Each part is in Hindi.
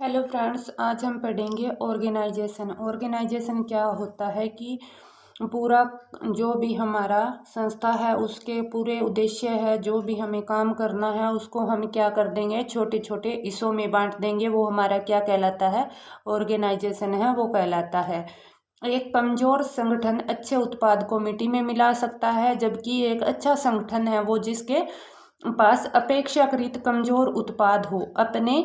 हेलो फ्रेंड्स, आज हम पढ़ेंगे ऑर्गेनाइजेशन। ऑर्गेनाइजेशन क्या होता है कि पूरा जो भी हमारा संस्था है उसके पूरे उद्देश्य है, जो भी हमें काम करना है उसको हम क्या कर देंगे, छोटे छोटे हिस्सों में बांट देंगे। वो हमारा क्या कहलाता है, ऑर्गेनाइजेशन है, वो कहलाता है। एक कमजोर संगठन अच्छे उत्पाद को मिट्टी में मिला सकता है, जबकि एक अच्छा संगठन है वो जिसके पास अपेक्षाकृत कमजोर उत्पाद हो, अपने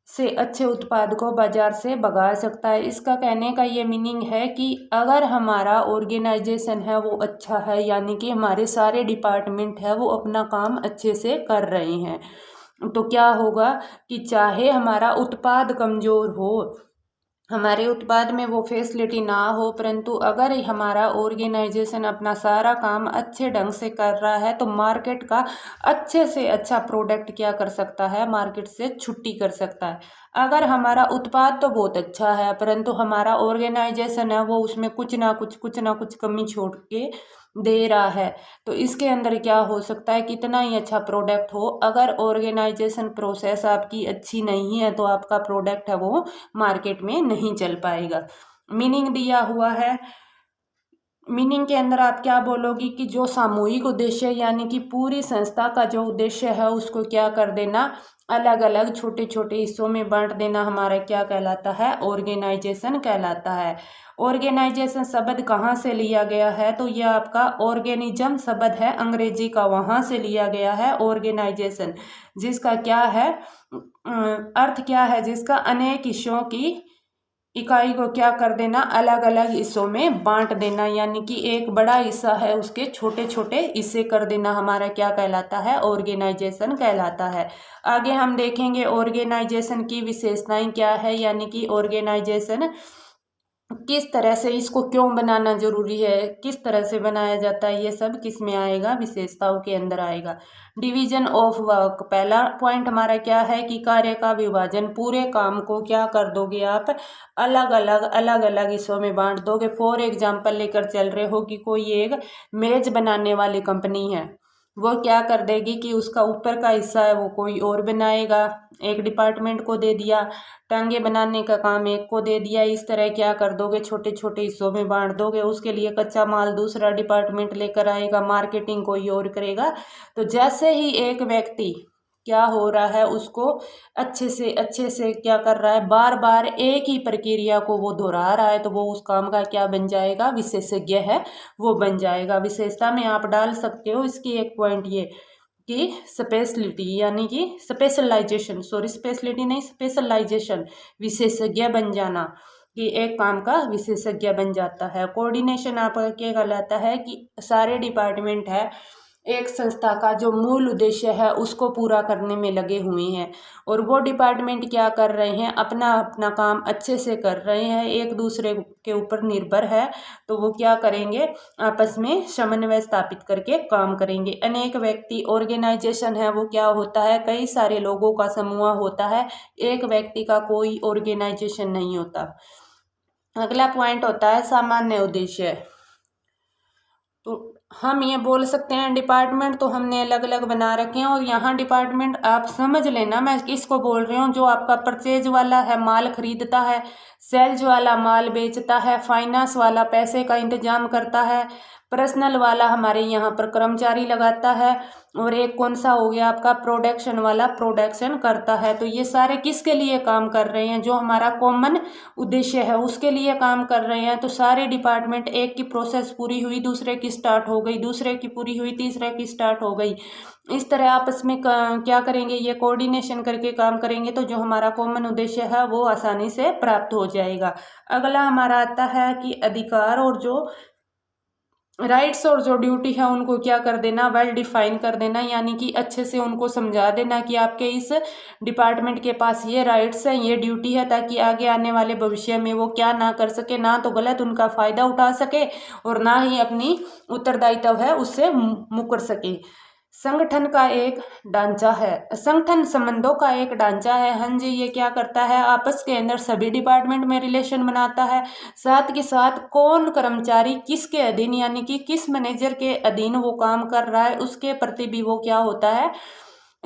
से अच्छे उत्पाद को बाजार से भगा सकता है। इसका कहने का ये मीनिंग है कि अगर हमारा ऑर्गेनाइजेशन है वो अच्छा है, यानी कि हमारे सारे डिपार्टमेंट है वो अपना काम अच्छे से कर रहे हैं, तो क्या होगा कि चाहे हमारा उत्पाद कमजोर हो, हमारे उत्पाद में वो फैसिलिटी ना हो, परंतु अगर हमारा ऑर्गेनाइजेशन अपना सारा काम अच्छे ढंग से कर रहा है तो मार्केट का अच्छे से अच्छा प्रोडक्ट क्या कर सकता है, मार्केट से छुट्टी कर सकता है। अगर हमारा उत्पाद तो बहुत अच्छा है परंतु हमारा ऑर्गेनाइजेशन है वो उसमें कुछ ना कुछ कमी छोड़ के दे रहा है, तो इसके अंदर क्या हो सकता है, कितना ही अच्छा प्रोडक्ट हो, अगर ऑर्गेनाइजेशन प्रोसेस आपकी अच्छी नहीं है तो आपका प्रोडक्ट है वो मार्केट में नहीं चल पाएगा। मीनिंग दिया हुआ है, मीनिंग के अंदर आप क्या बोलोगी कि जो सामूहिक उद्देश्य यानी कि पूरी संस्था का जो उद्देश्य है उसको क्या कर देना, अलग अलग छोटे छोटे हिस्सों में बांट देना, हमारा क्या कहलाता है, ऑर्गेनाइजेशन कहलाता है। ऑर्गेनाइजेशन शब्द कहाँ से लिया गया है, तो यह आपका ऑर्गेनिज्म शब्द है अंग्रेजी का, वहाँ से लिया गया है ऑर्गेनाइजेशन, जिसका क्या है अर्थ क्या है, जिसका अनेक हिस्सों की इकाई को क्या कर देना, अलग अलग हिस्सों में बांट देना, यानी कि एक बड़ा हिस्सा है उसके छोटे छोटे हिस्से कर देना, हमारा क्या कहलाता है, ऑर्गेनाइजेशन कहलाता है। आगे हम देखेंगे ऑर्गेनाइजेशन की विशेषताएं क्या है, यानी कि ऑर्गेनाइजेशन किस तरह से, इसको क्यों बनाना जरूरी है, किस तरह से बनाया जाता है, ये सब किस में आएगा, विशेषताओं के अंदर आएगा। डिवीजन ऑफ वर्क, पहला पॉइंट हमारा क्या है कि कार्य का विभाजन, पूरे काम को क्या कर दोगे आप, अलग अलग हिस्सों में बांट दोगे। फॉर एग्जाम्पल लेकर चल रहे हो कि कोई एक मेज बनाने वाली कंपनी है, वो क्या कर देगी कि उसका ऊपर का हिस्सा है वो कोई और बनाएगा, एक डिपार्टमेंट को दे दिया, टांगे बनाने का काम एक को दे दिया, इस तरह क्या कर दोगे, छोटे छोटे हिस्सों में बांट दोगे। उसके लिए कच्चा माल दूसरा डिपार्टमेंट लेकर आएगा, मार्केटिंग कोई और करेगा। तो जैसे ही एक व्यक्ति क्या हो रहा है, उसको अच्छे से क्या कर रहा है, बार बार एक ही प्रक्रिया को वो दोहरा रहा है, तो वो उस काम का क्या बन जाएगा, विशेषज्ञ है वो बन जाएगा। विशेषता में आप डाल सकते हो इसकी एक पॉइंट ये कि स्पेशलिटी यानी कि स्पेशलाइजेशन, सॉरी स्पेशलिटी नहीं, स्पेशलाइजेशन, विशेषज्ञ बन जाना, कि एक काम का विशेषज्ञ बन जाता है। कोऑर्डिनेशन आपका क्या कहलाता है कि सारे डिपार्टमेंट है एक संस्था का जो मूल उद्देश्य है उसको पूरा करने में लगे हुए हैं, और वो डिपार्टमेंट क्या कर रहे हैं, अपना अपना काम अच्छे से कर रहे हैं, एक दूसरे के ऊपर निर्भर है, तो वो क्या करेंगे, आपस में समन्वय स्थापित करके काम करेंगे। अनेक व्यक्ति, ऑर्गेनाइजेशन है वो क्या होता है, कई सारे लोगों का समूह होता है, एक व्यक्ति का कोई ऑर्गेनाइजेशन नहीं होता। अगला पॉइंट होता है सामान्य उद्देश्य। तो हम ये बोल सकते हैं डिपार्टमेंट तो हमने अलग अलग बना रखे हैं, और यहाँ डिपार्टमेंट आप समझ लेना मैं किसको बोल रही हूँ, जो आपका परचेज वाला है माल खरीदता है, सेल्स वाला माल बेचता है, फाइनेंस वाला पैसे का इंतजाम करता है, पर्सनल वाला हमारे यहाँ पर कर्मचारी लगाता है, और एक कौन सा हो गया आपका प्रोडक्शन वाला प्रोडक्शन करता है। तो ये सारे किसके लिए काम कर रहे हैं, जो हमारा कॉमन उद्देश्य है उसके लिए काम कर रहे हैं। तो सारे डिपार्टमेंट, एक की प्रोसेस पूरी हुई दूसरे की स्टार्ट हो गई, दूसरे की पूरी हुई तीसरे की स्टार्ट हो गई, इस तरह आपस में क्या करेंगे, ये कोऑर्डिनेशन करके काम करेंगे, तो जो हमारा कॉमन उद्देश्य है वो आसानी से प्राप्त हो जाएगा। अगला हमारा आता है कि अधिकार और जो राइट्स और जो ड्यूटी है उनको क्या कर देना, वेल डिफाइन कर देना, यानी कि अच्छे से उनको समझा देना कि आपके इस डिपार्टमेंट के पास ये राइट्स है, ये ड्यूटी है, ताकि आगे आने वाले भविष्य में वो क्या ना कर सके, ना तो गलत उनका फायदा उठा सके और ना ही अपनी उत्तरदायित्व है उससे मुकर सके। संगठन का एक ढांचा है, संगठन संबंधों का एक ढांचा है। हाँ जी, ये क्या करता है, आपस के अंदर सभी डिपार्टमेंट में रिलेशन बनाता है, साथ के साथ कौन कर्मचारी किसके अधीन यानी कि किस मैनेजर के अधीन वो काम कर रहा है उसके प्रति भी वो क्या होता है,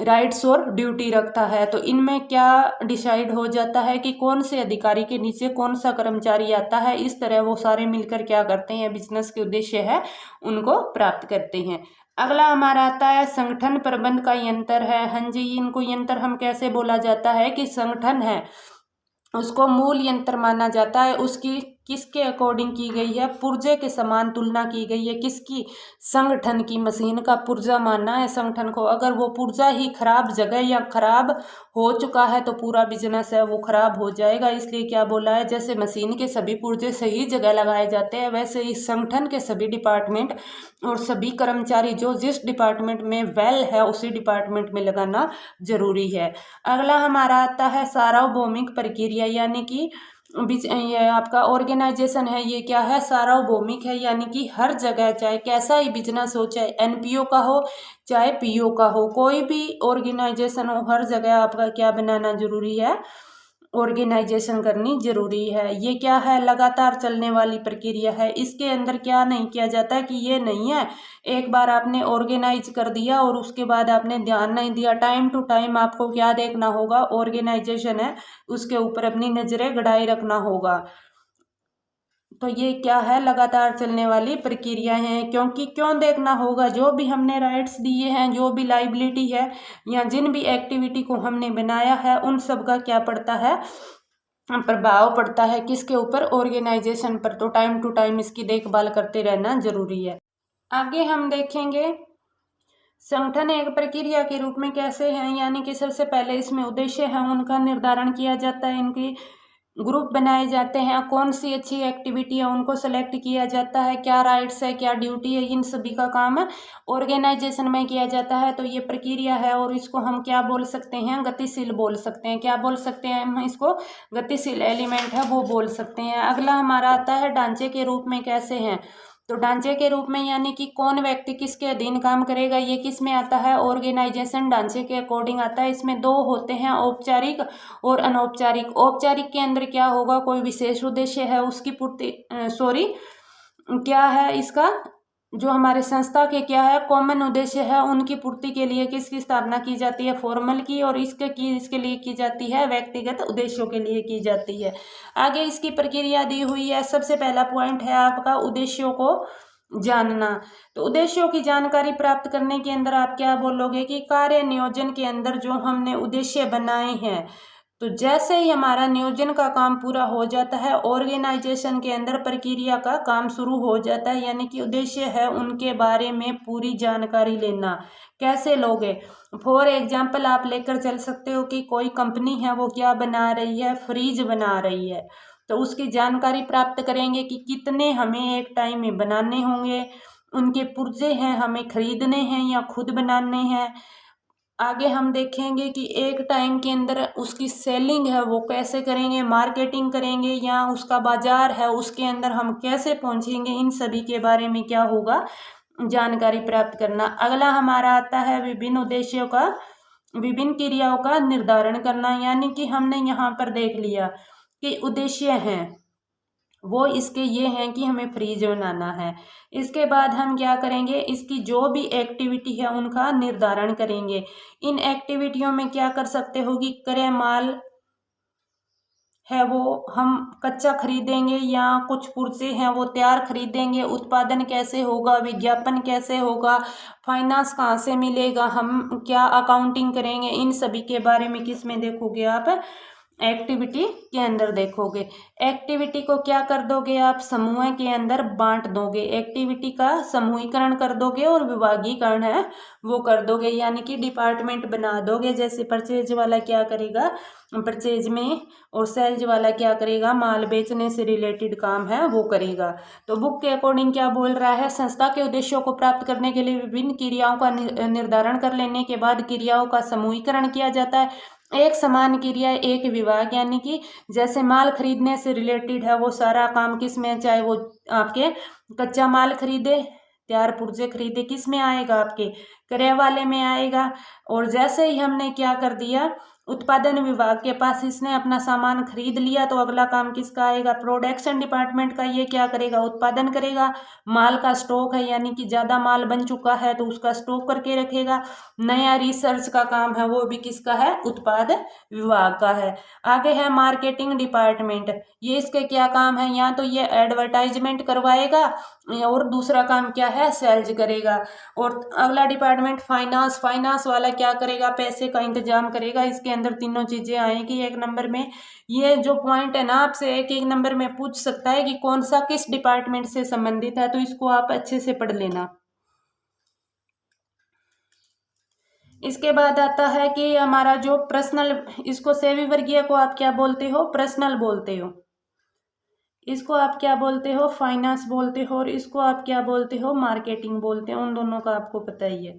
राइट्स और ड्यूटी रखता है। तो इनमें क्या डिसाइड हो जाता है कि कौन से अधिकारी के नीचे कौन सा कर्मचारी आता है। इस तरह वो सारे मिलकर क्या करते हैं, बिजनेस के उद्देश्य है उनको प्राप्त करते हैं। अगला हमारा आता है संगठन प्रबंध का यंत्र है। हाँ जी, इनको यंत्र हम कैसे बोला जाता है कि संगठन है उसको मूल यंत्र माना जाता है। उसकी किसके अकॉर्डिंग की गई है, पुर्जे के समान तुलना की गई है। किसकी, संगठन की। मशीन का पुर्जा मानना है संगठन को। अगर वो पुर्जा ही खराब जगह या खराब हो चुका है तो पूरा बिजनेस है वो खराब हो जाएगा। इसलिए क्या बोला है, जैसे मशीन के सभी पुर्जे सही जगह लगाए जाते हैं, वैसे ही संगठन के सभी डिपार्टमेंट और सभी कर्मचारी जो जिस डिपार्टमेंट में वेल है उसी डिपार्टमेंट में लगाना जरूरी है। अगला हमारा आता है सार्वभौमिक प्रक्रिया, यानी कि ये आपका ऑर्गेनाइजेशन है। ये क्या है, सार्वभौमिक है, यानी कि हर जगह चाहे कैसा ही बिजनेस हो, चाहे एनपीओ का हो चाहे पीओ का हो, कोई भी ऑर्गेनाइजेशन हो, हर जगह आपका क्या बनाना जरूरी है, ऑर्गेनाइजेशन करनी जरूरी है। ये क्या है, लगातार चलने वाली प्रक्रिया है। इसके अंदर क्या नहीं किया जाता कि ये नहीं है एक बार आपने ऑर्गेनाइज कर दिया और उसके बाद आपने ध्यान नहीं दिया। टाइम टू टाइम आपको क्या देखना होगा, ऑर्गेनाइजेशन है उसके ऊपर अपनी नजरें गड़ाए रखना होगा। तो ये क्या है, लगातार चलने वाली प्रक्रिया है। क्योंकि क्यों देखना होगा, जो भी हमने राइट्स दिए हैं, जो भी लाइबिलिटी है या जिन भी एक्टिविटी को हमने बनाया है, उन सब का क्या पड़ता है, प्रभाव पड़ता है किसके ऊपर, ऑर्गेनाइजेशन पर। तो टाइम टू टाइम इसकी देखभाल करते रहना जरूरी है। आगे हम देखेंगे संगठन एक प्रक्रिया के रूप में कैसे है, यानी कि सबसे पहले इसमें उद्देश्य है उनका निर्धारण किया जाता है, इनकी ग्रुप बनाए जाते हैं, कौन सी अच्छी एक्टिविटी है उनको सेलेक्ट किया जाता है, क्या राइट्स है क्या ड्यूटी है, इन सभी का काम ऑर्गेनाइजेशन में किया जाता है। तो ये प्रक्रिया है और इसको हम क्या बोल सकते हैं, गतिशील बोल सकते हैं। क्या बोल सकते हैं हम इसको, गतिशील एलिमेंट है वो बोल सकते हैं। अगला हमारा आता है ढांचे के रूप में कैसे हैं। तो ढांचे के रूप में यानी कि कौन व्यक्ति किसके अधीन काम करेगा, ये किस में आता है, ऑर्गेनाइजेशन ढांचे के अकॉर्डिंग आता है। इसमें दो होते हैं, औपचारिक और अनौपचारिक। औपचारिक के अंदर क्या होगा, कोई विशेष उद्देश्य है उसकी पूर्ति, क्या है इसका, जो हमारे संस्था के क्या है कॉमन उद्देश्य है उनकी पूर्ति के लिए किसकी स्थापना की जाती है, फॉर्मल की, और इसके लिए की जाती है व्यक्तिगत उद्देश्यों के लिए की जाती है। आगे इसकी प्रक्रिया दी हुई है। सबसे पहला पॉइंट है आपका उद्देश्यों को जानना। तो उद्देश्यों की जानकारी प्राप्त करने के अंदर आप क्या बोलोगे कि कार्य नियोजन के अंदर जो हमने उद्देश्य बनाए हैं, तो जैसे ही हमारा नियोजन का काम पूरा हो जाता है, ऑर्गेनाइजेशन के अंदर प्रक्रिया का काम शुरू हो जाता है। यानी कि उद्देश्य है उनके बारे में पूरी जानकारी लेना। कैसे लोगे, फॉर एग्जाम्पल आप लेकर चल सकते हो कि कोई कंपनी है वो क्या बना रही है, फ्रिज बना रही है, तो उसकी जानकारी प्राप्त करेंगे कि कितने हमें एक टाइम में बनाने होंगे, उनके पुर्जे हैं हमें खरीदने हैं या खुद बनाने हैं। आगे हम देखेंगे कि एक टाइम के अंदर उसकी सेलिंग है वो कैसे करेंगे, मार्केटिंग करेंगे या उसका बाजार है उसके अंदर हम कैसे पहुंचेंगे, इन सभी के बारे में क्या होगा, जानकारी प्राप्त करना। अगला हमारा आता है विभिन्न उद्देश्यों का, विभिन्न क्रियाओं का निर्धारण करना। यानी कि हमने यहाँ पर देख लिया कि उद्देश्य हैं वो इसके ये हैं कि हमें फ्रिज बनाना है। इसके बाद हम क्या करेंगे, इसकी जो भी एक्टिविटी है उनका निर्धारण करेंगे। इन एक्टिविटियों में क्या कर सकते हो कि क्रय माल है वो हम कच्चा खरीदेंगे या कुछ पुर्जे हैं वो तैयार खरीदेंगे, उत्पादन कैसे होगा, विज्ञापन कैसे होगा, फाइनेंस कहाँ से मिलेगा, हम क्या अकाउंटिंग करेंगे, इन सभी के बारे में किस में देखोगे आप, एक्टिविटी के अंदर देखोगे। एक्टिविटी को क्या कर दोगे आप, समूह के अंदर बांट दोगे, एक्टिविटी का समूहीकरण कर दोगे और विभागीकरण है वो कर दोगे, यानी कि डिपार्टमेंट बना दोगे। जैसे परचेज वाला क्या करेगा परचेज में, और सेल्स वाला क्या करेगा, माल बेचने से रिलेटेड काम है वो करेगा। तो बुक के अकॉर्डिंग क्या बोल रहा है, संस्था के उद्देश्यों को प्राप्त करने के लिए विभिन्न क्रियाओं का निर्धारण कर लेने के बाद क्रियाओं का समूहीकरण किया जाता है। एक समान क्रिया एक विभाग, यानी कि जैसे माल खरीदने से रिलेटेड है वो सारा काम किस में, चाहे वो आपके कच्चा माल खरीदे, तैयार पुर्जे खरीदे, किस में आएगा, आपके क्रय वाले में आएगा। और जैसे ही हमने क्या कर दिया, उत्पादन विभाग के पास इसने अपना सामान खरीद लिया तो अगला काम किसका आएगा, प्रोडक्शन डिपार्टमेंट का। ये क्या करेगा, उत्पादन करेगा। माल का स्टॉक है यानी कि ज़्यादा माल बन चुका है तो उसका स्टॉक करके रखेगा। नया रिसर्च का काम है वो भी किसका है, उत्पाद विभाग का है। आगे है मार्केटिंग डिपार्टमेंट। ये इसके क्या काम है, या तो ये एडवर्टाइजमेंट करवाएगा और दूसरा काम क्या है, सेल्स करेगा। और अगला डिपार्टमेंट फाइनेंस। फाइनेंस वाला क्या करेगा, पैसे का इंतजाम करेगा। इसके अंदर तीनों चीजें आएंगी एक नंबर में। ये जो पॉइंट है ना, आपसे एक एक नंबर में पूछ सकता है कि कौन सा किस डिपार्टमेंट से संबंधित है, तो इसको आप अच्छे से पढ़ लेना। इसके बाद आता है कि हमारा जो पर्सनल, इसको सेवी वर्गीय को आप क्या बोलते हो, पर्सनल बोलते हो। इसको आप क्या बोलते हो, फाइनेंस बोलते हो। और इसको आप क्या बोलते हो, मार्केटिंग बोलते हो। उन दोनों का आपको पता ही है।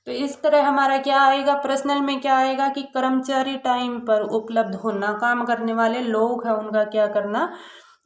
तो इस तरह हमारा क्या आएगा, पर्सनल में क्या आएगा कि कर्मचारी टाइम पर उपलब्ध होना, काम करने वाले लोग हैं उनका क्या करना,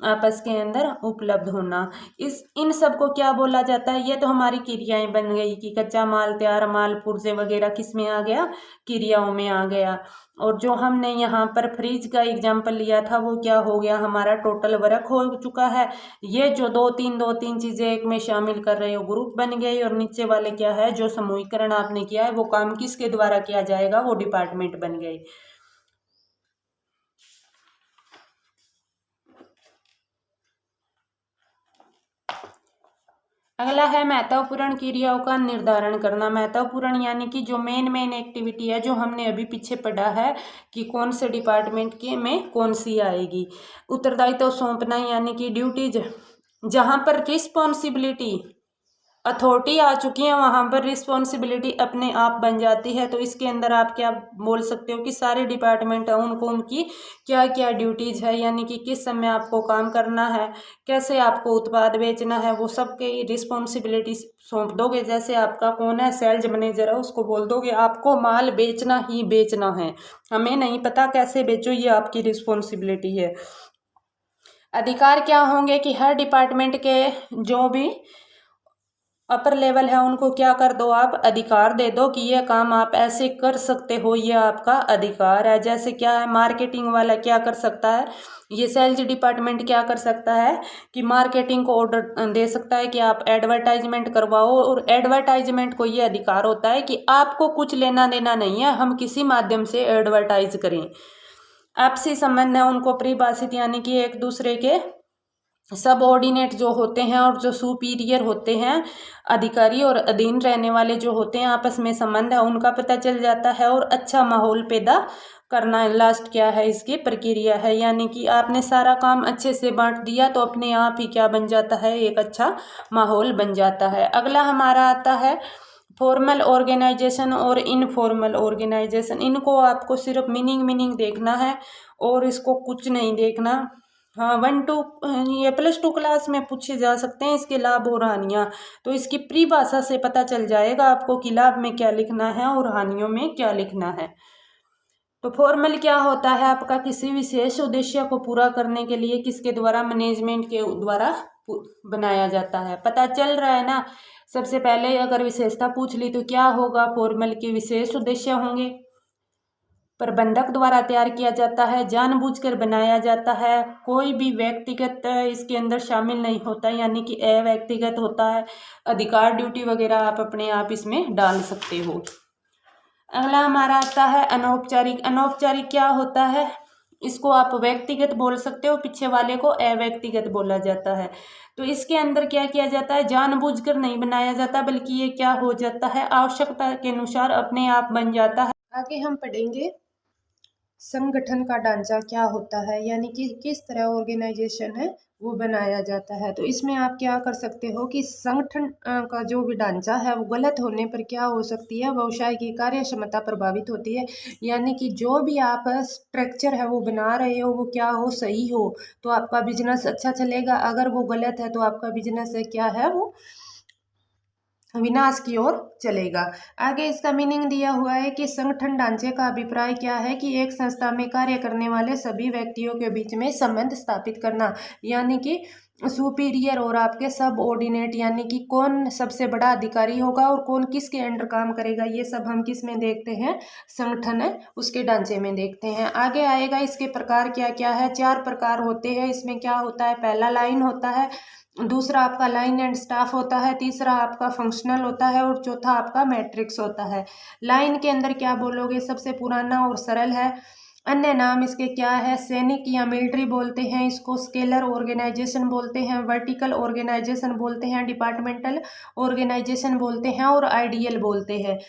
आपस के अंदर उपलब्ध होना। इन सब को क्या बोला जाता है, ये तो हमारी क्रियाएं बन गई कि कच्चा माल, तैयार माल, पुर्जे वगैरह किस में आ गया, क्रियाओं में आ गया। और जो हमने यहाँ पर फ्रिज का एग्जाम्पल लिया था वो क्या हो गया, हमारा टोटल वर्क हो चुका है। ये जो दो तीन चीजें एक में शामिल कर रहे हो, ग्रुप बन गई। और नीचे वाले क्या है, जो समूहीकरण आपने किया है वो काम किसके द्वारा किया जाएगा, वो डिपार्टमेंट बन गए। अगला है महत्वपूर्ण क्रियाओं का निर्धारण करना। महत्वपूर्ण यानी कि जो मेन एक्टिविटी है, जो हमने अभी पीछे पढ़ा है कि कौन से डिपार्टमेंट के में कौन सी आएगी। उत्तरदायित्व सौंपना यानी कि ड्यूटीज, जहाँ पर रिस्पॉन्सिबिलिटी अथॉरिटी आ चुकी है वहाँ पर रिस्पॉन्सिबिलिटी अपने आप बन जाती है। तो इसके अंदर आप क्या बोल सकते हो कि सारे डिपार्टमेंट है उनको उनकी क्या क्या ड्यूटीज है, यानी कि किस समय आपको काम करना है, कैसे आपको उत्पाद बेचना है, वो सबके रिस्पॉन्सिबिलिटी सौंप दोगे। जैसे आपका कौन है, सेल्स मैनेजर है, उसको बोल दोगे आपको माल बेचना ही बेचना है, हमें नहीं पता कैसे बेचो, ये आपकी रिस्पॉन्सिबिलिटी है। अधिकार क्या होंगे कि हर डिपार्टमेंट के जो भी अपर लेवल है उनको क्या कर दो, आप अधिकार दे दो कि ये काम आप ऐसे कर सकते हो, ये आपका अधिकार है। जैसे क्या है, मार्केटिंग वाला क्या कर सकता है, ये सेल्स डिपार्टमेंट क्या कर सकता है कि मार्केटिंग को ऑर्डर दे सकता है कि आप एडवर्टाइजमेंट करवाओ। और एडवर्टाइजमेंट को ये अधिकार होता है कि आपको कुछ लेना देना नहीं है, हम किसी माध्यम से एडवर्टाइज करें। आपसी संबंध है उनको परिभाषित, यानी कि एक दूसरे के सबऑर्डिनेट जो होते हैं और जो सुपीरियर होते हैं, अधिकारी और अधीन रहने वाले जो होते हैं, आपस में संबंध है उनका पता चल जाता है। और अच्छा माहौल पैदा करना लास्ट क्या है, इसकी प्रक्रिया है। यानी कि आपने सारा काम अच्छे से बांट दिया तो अपने आप ही क्या बन जाता है, एक अच्छा माहौल बन जाता है। अगला हमारा आता है फॉर्मल ऑर्गेनाइजेशन और इनफॉर्मल ऑर्गेनाइजेशन। इनको आपको सिर्फ मीनिंग देखना है और इसको कुछ नहीं देखना। हाँ, 1-2 ये +2 क्लास में पूछे जा सकते हैं इसके लाभ और हानियाँ। तो इसकी परिभाषा से पता चल जाएगा आपको कि लाभ में क्या लिखना है और हानियों में क्या लिखना है। तो फॉर्मल क्या होता है, आपका किसी विशेष उद्देश्य को पूरा करने के लिए किसके द्वारा, मैनेजमेंट के द्वारा बनाया जाता है। पता चल रहा है ना। सबसे पहले अगर विशेषता पूछ ली तो क्या होगा, फॉर्मल के विशेष उद्देश्य होंगे, प्रबंधक द्वारा तैयार किया जाता है, जानबूझकर बनाया जाता है, कोई भी व्यक्तिगत इसके अंदर शामिल नहीं होता, यानी कि अव्यक्तिगत होता है। अधिकार, ड्यूटी वगैरह आप अपने आप इसमें डाल सकते हो। अगला हमारा आता है अनौपचारिक। अनौपचारिक क्या होता है, इसको आप व्यक्तिगत बोल सकते हो, पीछे वाले को अव्यक्तिगत बोला जाता है। तो इसके अंदर क्या किया जाता है, जानबूझकर नहीं बनाया जाता, बल्कि ये क्या हो जाता है, आवश्यकता के अनुसार अपने आप बन जाता है। आगे हम पढ़ेंगे संगठन का ढांचा क्या होता है, यानी कि किस तरह ऑर्गेनाइजेशन है वो बनाया जाता है। तो इसमें आप क्या कर सकते हो कि संगठन का जो भी ढांचा है वो गलत होने पर क्या हो सकती है, व्यवसाय की कार्य क्षमता प्रभावित होती है। यानी कि जो भी आप स्ट्रक्चर है वो बना रहे हो वो क्या हो, सही हो तो आपका बिजनेस अच्छा चलेगा। अगर वो गलत है तो आपका बिजनेस क्या है, वो विनाश की ओर चलेगा। आगे इसका मीनिंग दिया हुआ है कि संगठन ढांचे का अभिप्राय क्या है कि एक संस्था में कार्य करने वाले सभी व्यक्तियों के बीच में संबंध स्थापित करना। यानी कि सुपीरियर और आपके सब ऑर्डिनेट, यानी कि कौन सबसे बड़ा अधिकारी होगा और कौन किसके अंडर काम करेगा, ये सब हम किस में देखते हैं, संगठन है उसके ढांचे में देखते हैं। आगे आएगा इसके प्रकार क्या क्या है, 4 प्रकार होते हैं इसमें। क्या होता है, पहला लाइन होता है, दूसरा आपका लाइन एंड स्टाफ होता है, तीसरा आपका फंक्शनल होता है और चौथा आपका मैट्रिक्स होता है। लाइन के अंदर क्या बोलोगे, सबसे पुराना और सरल है। अन्य नाम इसके क्या है, सैनिक या मिलिट्री बोलते हैं इसको, स्केलर ऑर्गेनाइजेशन बोलते हैं, वर्टिकल ऑर्गेनाइजेशन बोलते हैं, डिपार्टमेंटल ऑर्गेनाइजेशन बोलते हैं और आइडियल बोलते हैं।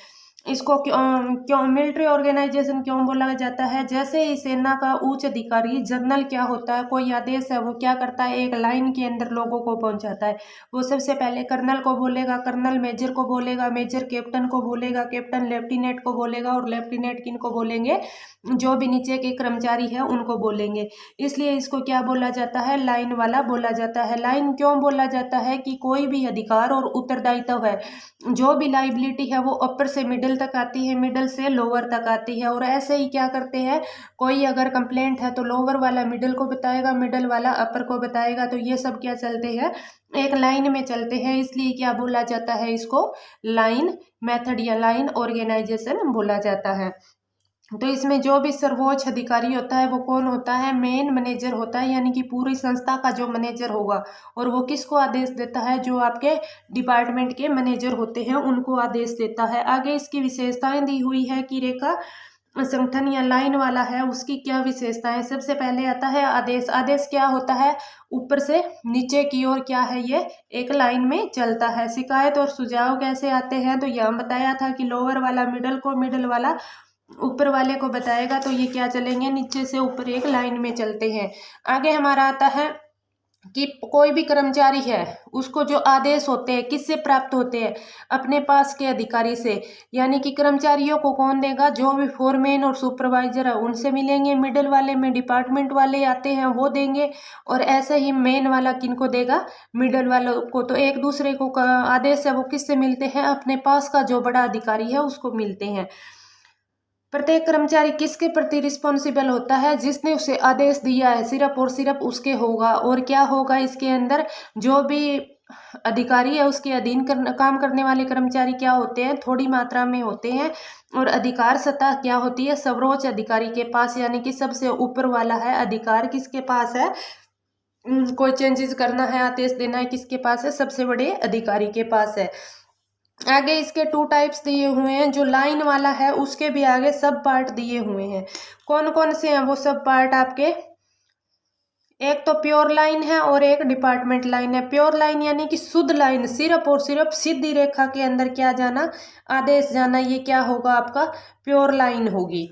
इसको क्यों मिलिट्री ऑर्गेनाइजेशन क्यों बोला जाता है, जैसे ही सेना का उच्च अधिकारी जनरल क्या होता है, कोई आदेश है वो क्या करता है, एक लाइन के अंदर लोगों को पहुंचाता है। वो सबसे पहले कर्नल को बोलेगा, कर्नल मेजर को बोलेगा, मेजर कैप्टन को बोलेगा, कैप्टन लेफ्टिनेंट को बोलेगा और लेफ्टिनेंट किन को बोलेंगे, जो भी नीचे के कर्मचारी है उनको बोलेंगे। इसलिए इसको क्या बोला जाता है, लाइन वाला बोला जाता है। लाइन क्यों बोला जाता है कि कोई भी अधिकार और उत्तरदायित्व है, जो भी लाइबिलिटी है वो अपर से मिडिल तक आती है, मिडिल से लोअर तक आती है। और ऐसे ही क्या करते हैं, कोई अगर कंप्लेंट है तो लोअर वाला मिडिल को बताएगा, मिडिल वाला अपर को बताएगा। तो ये सब क्या चलते हैं, एक लाइन में चलते हैं, इसलिए क्या बोला जाता है, इसको लाइन मेथड या लाइन ऑर्गेनाइजेशन बोला जाता है। तो इसमें जो भी सर्वोच्च अधिकारी होता है वो कौन होता है, मेन मैनेजर होता है, यानी कि पूरी संस्था का जो मैनेजर होगा। और वो किसको आदेश देता है, जो आपके डिपार्टमेंट के मैनेजर होते हैं उनको आदेश देता है। आगे इसकी विशेषताएं दी हुई है कि रेखा संगठन या लाइन वाला है उसकी क्या विशेषताएं। सबसे पहले आता है आदेश। आदेश क्या होता है, ऊपर से नीचे की ओर क्या है, ये एक लाइन में चलता है। शिकायत और सुझाव कैसे आते हैं, तो यह बताया था कि लोअर वाला मिडल को, मिडल वाला ऊपर वाले को बताएगा। तो ये क्या चलेंगे, नीचे से ऊपर एक लाइन में चलते हैं। आगे हमारा आता है कि कोई भी कर्मचारी है उसको जो आदेश होते हैं किससे प्राप्त होते हैं, अपने पास के अधिकारी से। यानी कि कर्मचारियों को कौन देगा, जो भी फोरमैन और सुपरवाइजर है उनसे मिलेंगे। मिडिल वाले में डिपार्टमेंट वाले आते हैं वो देंगे, और ऐसे ही मेन वाला किनको देगा, मिडिल वालों को। तो एक दूसरे को आदेश है वो किससे मिलते हैं, अपने पास का जो बड़ा अधिकारी है उसको मिलते हैं। प्रत्येक कर्मचारी किसके प्रति रिस्पॉन्सिबल होता है, जिसने उसे आदेश दिया है सिर्फ और सिर्फ उसके होगा। और क्या होगा इसके अंदर, जो भी अधिकारी है उसके अधीन काम करने वाले कर्मचारी क्या होते हैं, थोड़ी मात्रा में होते हैं। और अधिकार सत्ता क्या होती है, सर्वोच्च अधिकारी के पास, यानी कि सबसे ऊपर वाला है अधिकार किसके पास है, कोई चेंजेस करना है, आदेश देना है, किसके पास है, सबसे बड़े अधिकारी के पास है। आगे इसके 2 टाइप्स दिए हुए हैं। जो लाइन वाला है उसके भी आगे सब पार्ट दिए हुए हैं। कौन कौन से हैं वो सब पार्ट आपके, एक तो प्योर लाइन है और एक डिपार्टमेंट लाइन है। प्योर लाइन यानी कि शुद्ध लाइन, सिर्फ और सिर्फ सीधी रेखा के अंदर क्या जाना, आदेश जाना, ये क्या होगा आपका प्योर लाइन होगी।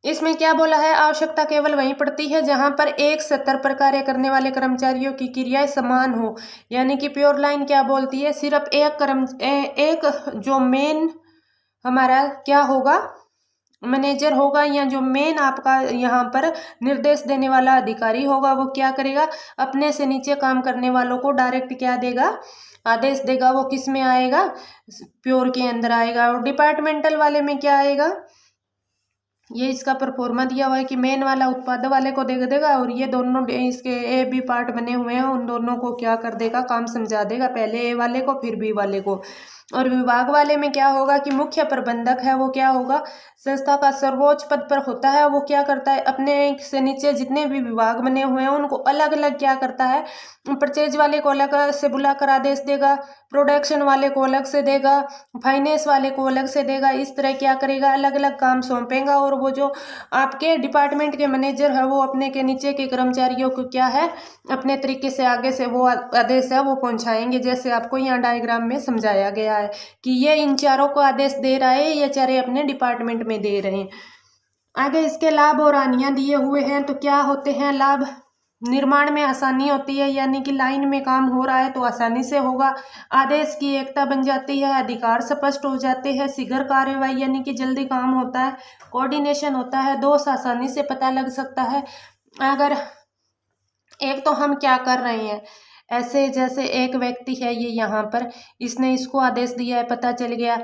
इसमें क्या बोला है, आवश्यकता केवल वहीं पड़ती है जहां पर एक स्तर पर कार्य करने वाले कर्मचारियों की क्रियाएं समान हो। यानी कि प्योर लाइन क्या बोलती है, सिर्फ एक जो मेन हमारा क्या होगा, मैनेजर होगा, या जो मेन आपका यहाँ पर निर्देश देने वाला अधिकारी होगा, वो क्या करेगा, अपने से नीचे काम करने वालों को डायरेक्ट क्या देगा, आदेश देगा। वो किस में आएगा, प्योर के अंदर आएगा। और डिपार्टमेंटल वाले में क्या आएगा, ये इसका परफॉर्मा दिया हुआ है कि मेन वाला उत्पाद वाले को दे देगा, और ये दोनों इसके ए बी पार्ट बने हुए हैं, उन दोनों को क्या कर देगा, काम समझा देगा, पहले ए वाले को फिर बी वाले को। और विभाग वाले में क्या होगा कि मुख्य प्रबंधक है वो क्या होगा, संस्था का सर्वोच्च पद पर होता है। वो क्या करता है, अपने से नीचे जितने भी विभाग बने हुए हैं उनको अलग अलग क्या करता है, परचेज वाले को अलग से बुलाकर आदेश देगा, प्रोडक्शन वाले को अलग से देगा, फाइनेंस वाले को अलग से देगा। इस तरह क्या करेगा, अलग अलग काम सौंपेगा। और वो जो आपके डिपार्टमेंट के मैनेजर है वो अपने के नीचे के कर्मचारियों को क्या है, अपने तरीके से आगे से वो आदेश है वो पहुंचाएंगे। जैसे आपको यहाँ डायग्राम में समझाया गया है कि ये इन चारों को आदेश दे रहा है, ये चारे अपने डिपार्टमेंट में दे रहे हैं। आगे इसके लाभ और हानियां दिए हुए हैं। तो क्या होते हैं लाभ, निर्माण में आसानी होती है, यानी कि लाइन में काम हो रहा है तो आसानी से होगा। आदेश की एकता बन जाती है, अधिकार स्पष्ट हो जाते हैं, शीघ्र कार्यवाही यानी कि जल्दी काम होता है, कोऑर्डिनेशन होता है, दोष आसानी से पता लग सकता है। अगर एक तो हम क्या कर रहे हैं, ऐसे जैसे एक व्यक्ति है ये यहाँ पर, इसने इसको आदेश दिया है, पता चल गया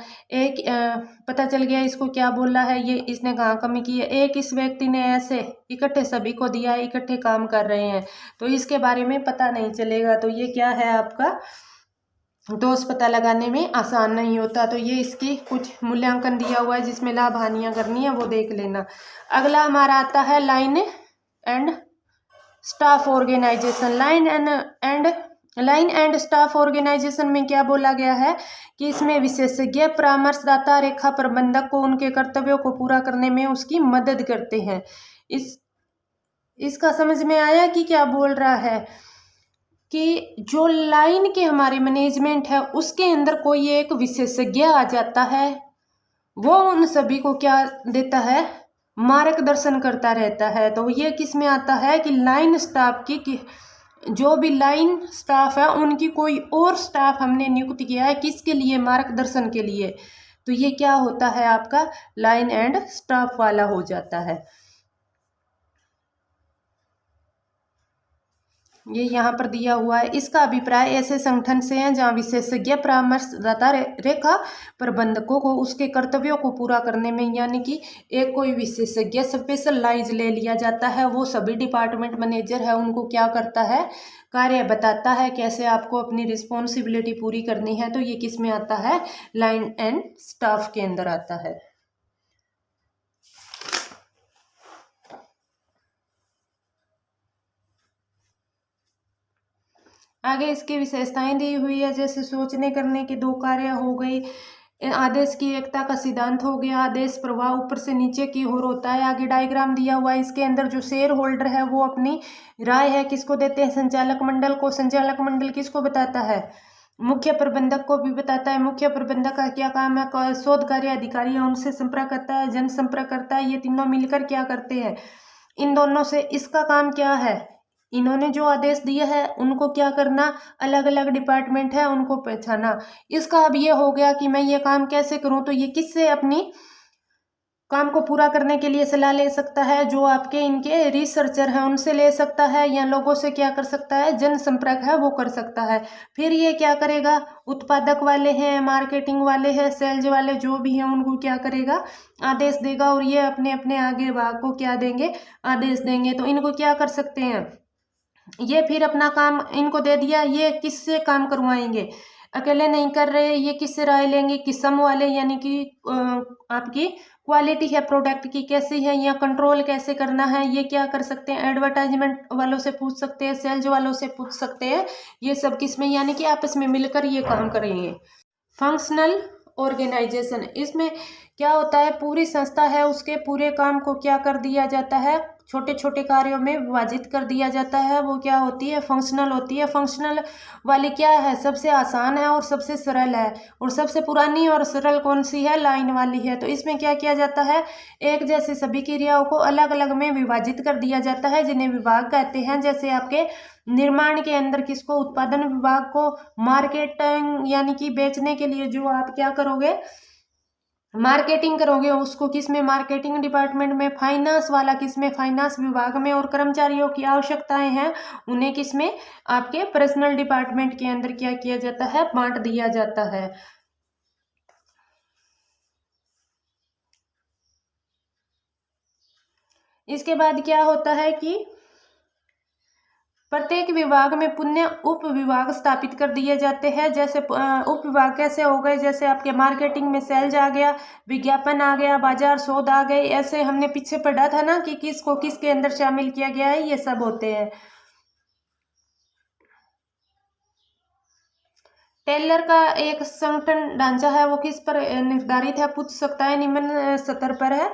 पता चल गया इसको क्या बोला है, ये इसने कहाँ कमी की है। एक इस व्यक्ति ने ऐसे इकट्ठे सभी को दिया है, इकट्ठे काम कर रहे हैं तो इसके बारे में पता नहीं चलेगा, तो ये क्या है आपका दोष पता लगाने में आसान नहीं होता। तो ये इसकी कुछ मूल्यांकन दिया हुआ है जिसमें लाभ हानियां करनी है वो देख लेना। अगला हमारा आता है line and staff organisation. Line and staff organisation में क्या बोला गया है कि इसमें विशेषज्ञ परामर्शदाता रेखा प्रबंधक को उनके कर्तव्यों को पूरा करने में उसकी मदद करते हैं। इसका समझ में आया कि क्या बोल रहा है कि जो लाइन के हमारे मैनेजमेंट है उसके अंदर कोई एक विशेषज्ञ आ जाता है, वो उन सभी को क्या देता है, मार्गदर्शन करता रहता है। तो ये किस में आता है कि लाइन स्टाफ की जो भी लाइन स्टाफ है उनकी कोई और स्टाफ हमने नियुक्त किया है, किसके लिए, मार्गदर्शन के लिए। तो ये क्या होता है आपका लाइन एंड स्टाफ वाला हो जाता है। ये यहाँ पर दिया हुआ है। इसका अभिप्राय ऐसे संगठन से है जहाँ विशेषज्ञ परामर्शदाता रेखा प्रबंधकों को उसके कर्तव्यों को पूरा करने में, यानी कि एक कोई विशेषज्ञ स्पेशलाइज ले लिया जाता है, वो सभी डिपार्टमेंट मैनेजर है उनको क्या करता है, कार्य बताता है कैसे आपको अपनी रिस्पॉन्सिबिलिटी पूरी करनी है। तो ये किस में आता है, लाइन एंड स्टाफ के अंदर आता है। आगे इसकी विशेषताएं दी हुई है, जैसे सोचने करने के दो कार्य हो गई, आदेश की एकता का सिद्धांत हो गया, आदेश प्रवाह ऊपर से नीचे की ओर होता है। आगे डायग्राम दिया हुआ है, इसके अंदर जो शेयर होल्डर है वो अपनी राय है किसको देते हैं, संचालक मंडल को। संचालक मंडल किसको बताता है, मुख्य प्रबंधक को भी बताता है। मुख्य प्रबंधक का क्या काम है, शोध कार्य अधिकारी है उनसे संपर्क करता है, जन संपर्क करता है। ये तीनों मिलकर क्या करते हैं, इन दोनों से इसका काम क्या है, इन्होंने जो आदेश दिए है उनको क्या करना, अलग अलग डिपार्टमेंट है उनको पहचाना। इसका अब ये हो गया कि मैं ये काम कैसे करूं, तो ये किससे अपनी काम को पूरा करने के लिए सलाह ले सकता है, जो आपके इनके रिसर्चर हैं उनसे ले सकता है, या लोगों से क्या कर सकता है, जन संपर्क है वो कर सकता है। फिर ये क्या करेगा, उत्पादक वाले हैं, मार्केटिंग वाले हैं, सेल्स वाले जो भी हैं उनको क्या करेगा, आदेश देगा, और ये अपने अपने आगे भाग को क्या देंगे, आदेश देंगे। तो इनको क्या कर सकते हैं, ये फिर अपना काम इनको दे दिया, ये किससे काम करवाएंगे, अकेले नहीं कर रहे, ये किससे राय लेंगे, किस्म वाले, यानी कि आपकी क्वालिटी है प्रोडक्ट की कैसी है, या कंट्रोल कैसे करना है, ये क्या कर सकते हैं, एडवर्टाइजमेंट वालों से पूछ सकते हैं, सेल्स वालों से पूछ सकते हैं। ये सब किस में, यानी कि आपस में मिलकर ये काम करेंगे। फंक्शनल ऑर्गेनाइजेशन, इसमें क्या होता है, पूरी संस्था है उसके पूरे काम को क्या कर दिया जाता है, छोटे छोटे कार्यों में विभाजित कर दिया जाता है, वो क्या होती है, फंक्शनल होती है। फंक्शनल वाली क्या है, सबसे आसान है और सबसे सरल है, और सबसे पुरानी और सरल कौन सी है, लाइन वाली है। तो इसमें क्या किया जाता है, एक जैसे सभी क्रियाओं को अलग अलग में विभाजित कर दिया जाता है, जिन्हें विभाग कहते हैं। जैसे आपके निर्माण के अंदर किसको, उत्पादन विभाग को, मार्केटिंग यानी कि बेचने के लिए जो आप क्या करोगे, मार्केटिंग करोगे, उसको किस में, मार्केटिंग डिपार्टमेंट में। फाइनेंस वाला किस में, फाइनेंस विभाग में। और कर्मचारियों की आवश्यकताएं हैं उन्हें किस में, आपके पर्सनल डिपार्टमेंट के अंदर क्या किया जाता है, बांट दिया जाता है। इसके बाद क्या होता है कि प्रत्येक विभाग में पुण्य उप विभाग स्थापित कर दिए जाते हैं। जैसे उप विभाग कैसे हो गए, जैसे आपके मार्केटिंग में सेल्स आ गया, विज्ञापन आ गया, बाजार शोध आ गए, ऐसे हमने पीछे पढ़ा था ना कि किसको किसके अंदर शामिल किया गया है, ये सब होते हैं। टेलर का एक संगठन ढांचा है वो किस पर निर्धारित है, पूछ सकता है, निम्न स्तर पर है।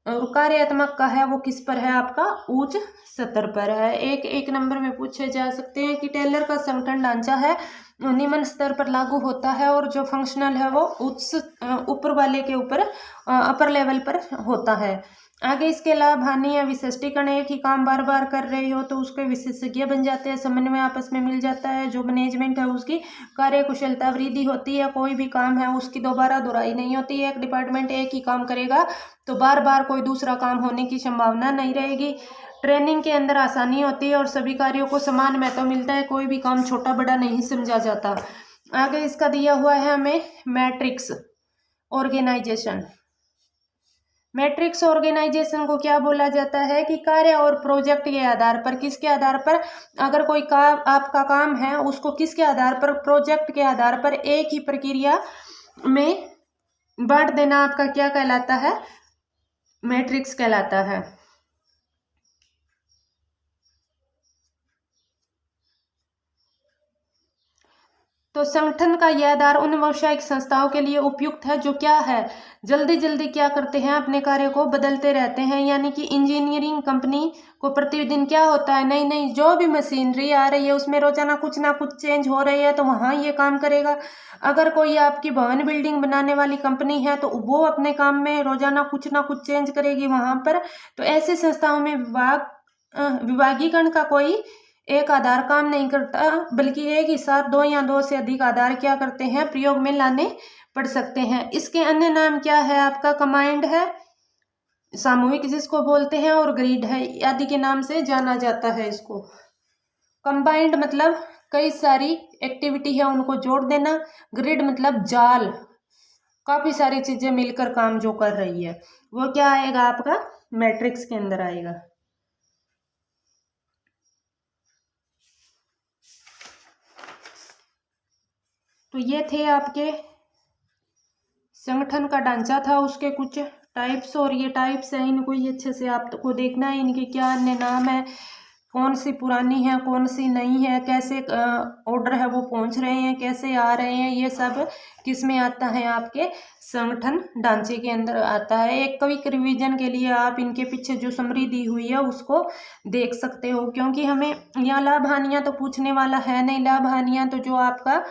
और कार्यात्मक का है वो किस पर है, आपका उच्च स्तर पर है। एक नंबर में पूछे जा सकते हैं कि टेलर का संगठन ढांचा है निम्न स्तर पर लागू होता है, और जो फंक्शनल है वो उच्च ऊपर वाले के ऊपर अपर लेवल पर होता है। आगे इसके लाभ हानि या विशिष्टीकरण, एक ही काम बार बार कर रहे हो तो उसके विशेषज्ञ बन जाते हैं, समन्वय आपस में मिल जाता है, जो मैनेजमेंट है उसकी कार्य कुशलता वृद्धि होती है, कोई भी काम है उसकी दोबारा दोहराई नहीं होती है। एक डिपार्टमेंट एक ही काम करेगा तो बार बार कोई दूसरा काम होने की संभावना नहीं रहेगी। ट्रेनिंग के अंदर आसानी होती है और सभी कार्यों को समान महत्व मिलता है, कोई भी काम छोटा बड़ा नहीं समझा जाता। आगे इसका दिया हुआ है हमें मैट्रिक्स ऑर्गेनाइजेशन। मैट्रिक्स ऑर्गेनाइजेशन को क्या बोला जाता है कि कार्य और प्रोजेक्ट के आधार पर, किसके आधार पर, अगर कोई काम आपका काम है उसको किसके आधार पर, प्रोजेक्ट के आधार पर एक ही प्रक्रिया में बांट देना आपका क्या कहलाता है, मैट्रिक्स कहलाता है। तो संगठन का यह आधार उन व्यावसायिक संस्थाओं के लिए उपयुक्त है जो क्या है, जल्दी जल्दी क्या करते हैं, अपने कार्य को बदलते रहते हैं। यानी कि इंजीनियरिंग कंपनी को प्रतिदिन क्या होता है, नई नई जो भी मशीनरी आ रही है उसमें रोजाना कुछ ना कुछ चेंज हो रही है, तो वहाँ ये काम करेगा। अगर कोई आपकी भवन बिल्डिंग बनाने वाली कंपनी है तो वो अपने काम में रोजाना कुछ ना कुछ चेंज करेगी वहाँ पर। तो ऐसी संस्थाओं में विभागीकरण का कोई एक आधार काम नहीं करता, बल्कि एक ही साथ दो या दो से अधिक आधार क्या करते हैं, प्रयोग में लाने पड़ सकते हैं। इसके अन्य नाम क्या है आपका, कमांड है, सामूहिक जिसको बोलते हैं, और ग्रिड है, आदि के नाम से जाना जाता है इसको। कंबाइंड मतलब कई सारी एक्टिविटी है उनको जोड़ देना, ग्रिड मतलब जाल, काफी सारी चीजें मिलकर काम जो कर रही है, वो क्या आएगा आपका मैट्रिक्स के अंदर आएगा। तो ये थे आपके संगठन का ढांचा था, उसके कुछ टाइप्स, और ये टाइप्स हैं, इनको ही अच्छे से आपको देखना है, इनके क्या अन्य नाम है, कौन सी पुरानी है कौन सी नहीं है, कैसे ऑर्डर है वो पहुंच रहे हैं, कैसे आ रहे हैं, ये सब किस में आता है, आपके संगठन ढांचे के अंदर आता है। एक क्विक रिवीजन के लिए आप इनके पीछे जो समरी दी हुई है उसको देख सकते हो, क्योंकि हमें यहाँ लाभ हानियाँ तो पूछने वाला है नहीं, लाभ हानियाँ तो जो आपका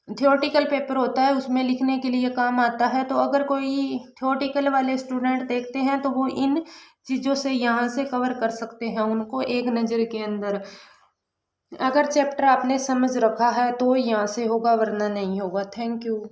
थियोरटिकल पेपर होता है उसमें लिखने के लिए काम आता है। तो अगर कोई थियोरटिकल वाले स्टूडेंट देखते हैं तो वो इन चीज़ों से यहाँ से कवर कर सकते हैं उनको एक नज़र के अंदर। अगर चैप्टर आपने समझ रखा है तो यहाँ से होगा, वरना नहीं होगा। Thank you.